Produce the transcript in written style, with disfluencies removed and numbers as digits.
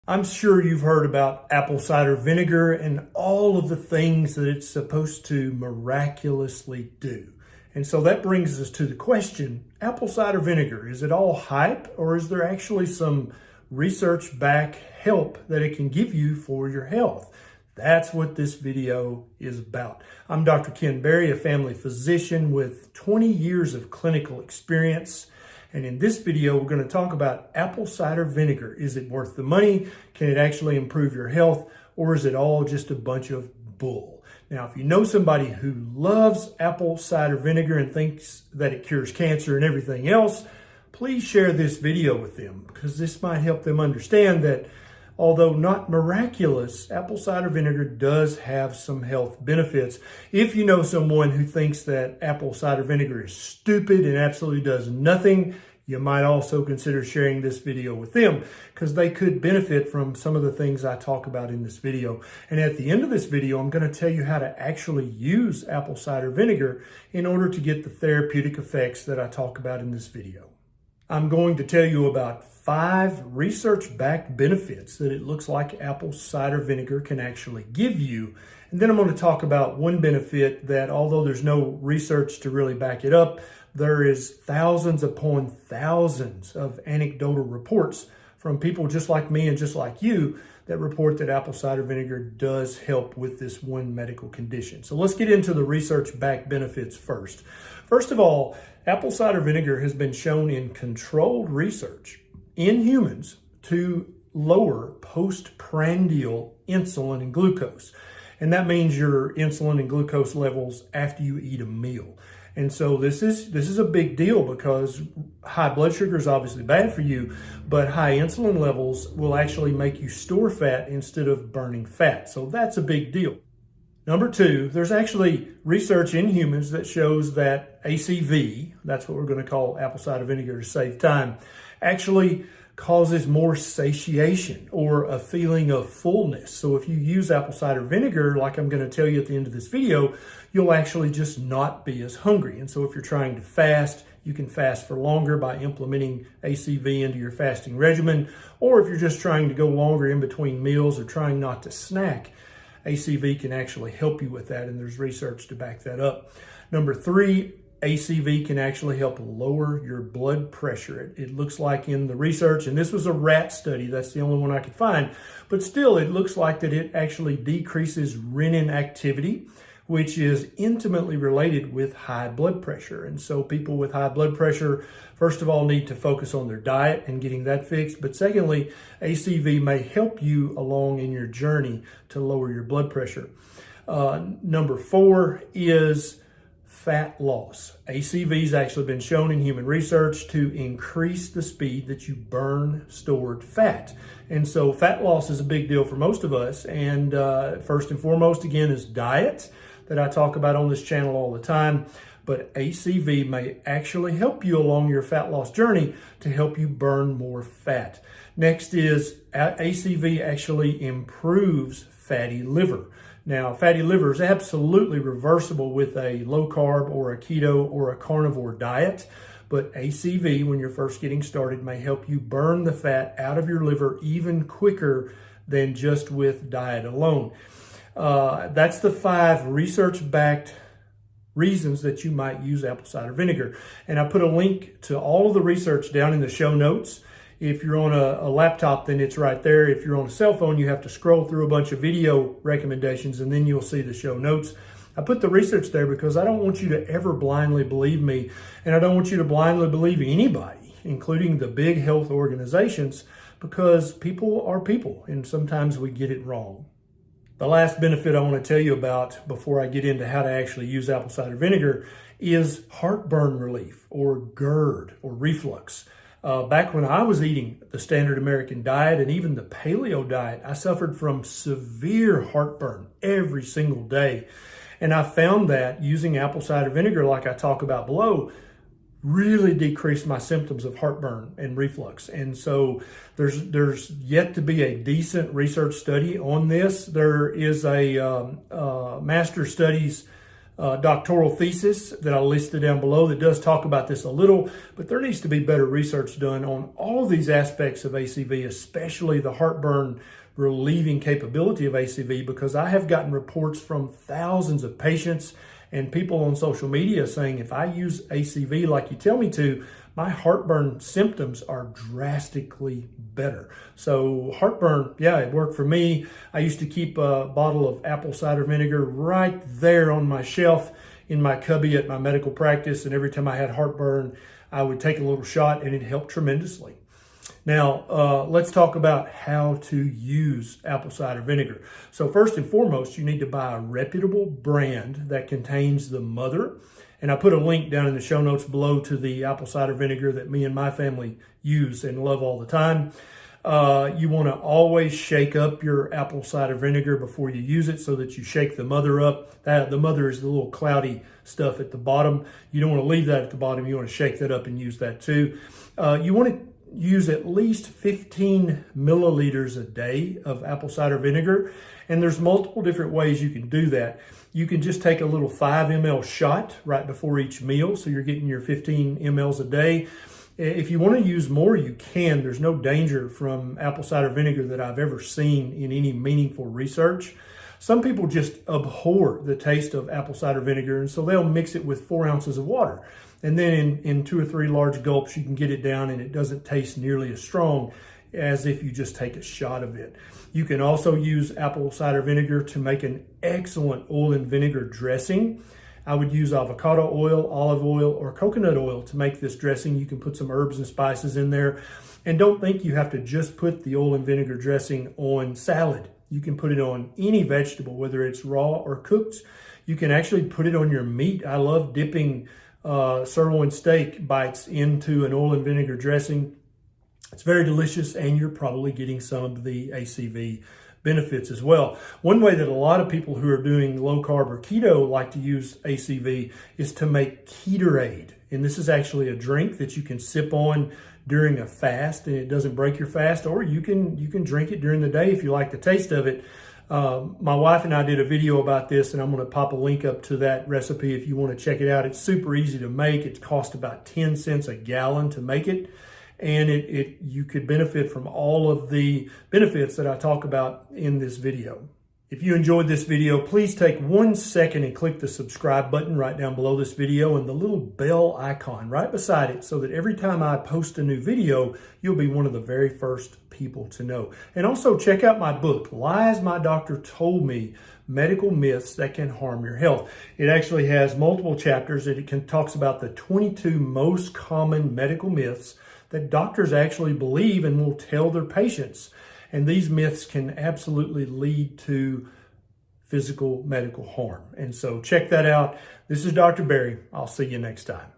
I'm sure you've heard about apple cider vinegar and all of the things that it's supposed to miraculously do. And so that brings us to the question, apple cider vinegar, is it all hype or is there actually some research back help that it can give you for your health? That's what this video is about. I'm Dr. Ken Berry, a family physician with 20 years of clinical experience. And in this video, we're going to talk about apple cider vinegar. Is it worth the money? Can it actually improve your health? Or is it all just a bunch of bull? Now, if you know somebody who loves apple cider vinegar and thinks that it cures cancer and everything else, please share this video with them because this might help them understand that although not miraculous, apple cider vinegar does have some health benefits. If you know someone who thinks that apple cider vinegar is stupid and absolutely does nothing, you might also consider sharing this video with them because they could benefit from some of the things I talk about in this video. And at the end of this video, I'm going to tell you how to actually use apple cider vinegar in order to get the therapeutic effects that I talk about in this video. I'm going to tell you about 5 research-backed benefits that it looks like apple cider vinegar can actually give you. And then I'm going to talk about one benefit that, although there's no research to really back it up, there is thousands upon thousands of anecdotal reports from people just like me and just like you that report that apple cider vinegar does help with this one medical condition. So let's get into the research-backed benefits first. First of all, apple cider vinegar has been shown in controlled research in humans to lower postprandial insulin and glucose. And that means your insulin and glucose levels after you eat a meal. And so this is a big deal because high blood sugar is obviously bad for you, but high insulin levels will actually make you store fat instead of burning fat. So that's a big deal. Number 2, there's actually research in humans that shows that ACV, that's what we're going to call apple cider vinegar to save time, actually causes more satiation or a feeling of fullness. So if you use apple cider vinegar, like I'm going to tell you at the end of this video, you'll actually just not be as hungry. And so if you're trying to fast, you can fast for longer by implementing ACV into your fasting regimen. Or if you're just trying to go longer in between meals or trying not to snack, ACV can actually help you with that, and there's research to back that up. Number 3, ACV can actually help lower your blood pressure. It looks like in the research, and this was a rat study, that's the only one I could find, but still it looks like that it actually decreases renin activity, which is intimately related with high blood pressure. And so people with high blood pressure, first of all, need to focus on their diet and getting that fixed. But secondly, ACV may help you along in your journey to lower your blood pressure. Number 4 is fat loss. ACV has actually been shown in human research to increase the speed that you burn stored fat. And so fat loss is a big deal for most of us. And first and foremost, again, is diet that I talk about on this channel all the time. But ACV may actually help you along your fat loss journey to help you burn more fat. Next is ACV actually improves fatty liver. Now, fatty liver is absolutely reversible with a low carb or a keto or a carnivore diet, but ACV, when you're first getting started, may help you burn the fat out of your liver even quicker than just with diet alone. That's the 5 research-backed reasons that you might use apple cider vinegar. And I put a link to all of the research down in the show notes. If you're on a laptop, then it's right there. If you're on a cell phone, you have to scroll through a bunch of video recommendations and then you'll see the show notes. I put the research there because I don't want you to ever blindly believe me, and I don't want you to blindly believe anybody, including the big health organizations, because people are people and sometimes we get it wrong. The last benefit I want to tell you about before I get into how to actually use apple cider vinegar is heartburn relief or GERD or reflux. Back when I was eating the standard American diet and even the paleo diet, I suffered from severe heartburn every single day. And I found that using apple cider vinegar, like I talk about below, really decreased my symptoms of heartburn and reflux. And so there's yet to be a decent research study on this. There is a master studies doctoral thesis that I listed down below that does talk about this a little, but there needs to be better research done on all of these aspects of ACV, especially the heartburn relieving capability of ACV, because I have gotten reports from thousands of patients and people on social media saying, if I use ACV like you tell me to, my heartburn symptoms are drastically better. So heartburn, yeah, it worked for me. I used to keep a bottle of apple cider vinegar right there on my shelf in my cubby at my medical practice. And every time I had heartburn, I would take a little shot and it helped tremendously. Now, let's talk about how to use apple cider vinegar. So first and foremost, you need to buy a reputable brand that contains the mother. And I put a link down in the show notes below to the apple cider vinegar that me and my family use and love all the time. You want to always shake up your apple cider vinegar before you use it so that you shake the mother up. The mother is the little cloudy stuff at the bottom. You don't want to leave that at the bottom. You want to shake that up and use that too. You want to use at least 15 milliliters a day of apple cider vinegar. And there's multiple different ways you can do that. You can just take a little 5 ml shot right before each meal. So you're getting your 15 mLs a day. If you want to use more, you can. There's no danger from apple cider vinegar that I've ever seen in any meaningful research. Some people just abhor the taste of apple cider vinegar, and so they'll mix it with 4 ounces of water. And then in 2 or 3 large gulps, you can get it down and it doesn't taste nearly as strong as if you just take a shot of it. You can also use apple cider vinegar to make an excellent oil and vinegar dressing. I would use avocado oil, olive oil, or coconut oil to make this dressing. You can put some herbs and spices in there. And don't think you have to just put the oil and vinegar dressing on salad. You can put it on any vegetable, whether it's raw or cooked. You can actually put it on your meat. I love dipping sirloin steak bites into an oil and vinegar dressing. It's very delicious, and you're probably getting some of the ACV benefits as well. One way that a lot of people who are doing low carb or keto like to use ACV is to make Ketorade. And this is actually a drink that you can sip on during a fast and it doesn't break your fast, or you can drink it during the day if you like the taste of it. My wife and I did a video about this, and I'm going to pop a link up to that recipe if you want to check it out. It's super easy to make. It costs about 10 cents a gallon to make it. And you could benefit from all of the benefits that I talk about in this video. If you enjoyed this video, please take 1 second and click the subscribe button right down below this video and the little bell icon right beside it so that every time I post a new video, you'll be one of the very first people to know. And also check out my book, Lies My Doctor Told Me, Medical Myths That Can Harm Your Health. It actually has multiple chapters and it talks about the 22 most common medical myths that doctors actually believe and will tell their patients. And these myths can absolutely lead to physical medical harm. And so check that out. This is Dr. Barry. I'll see you next time.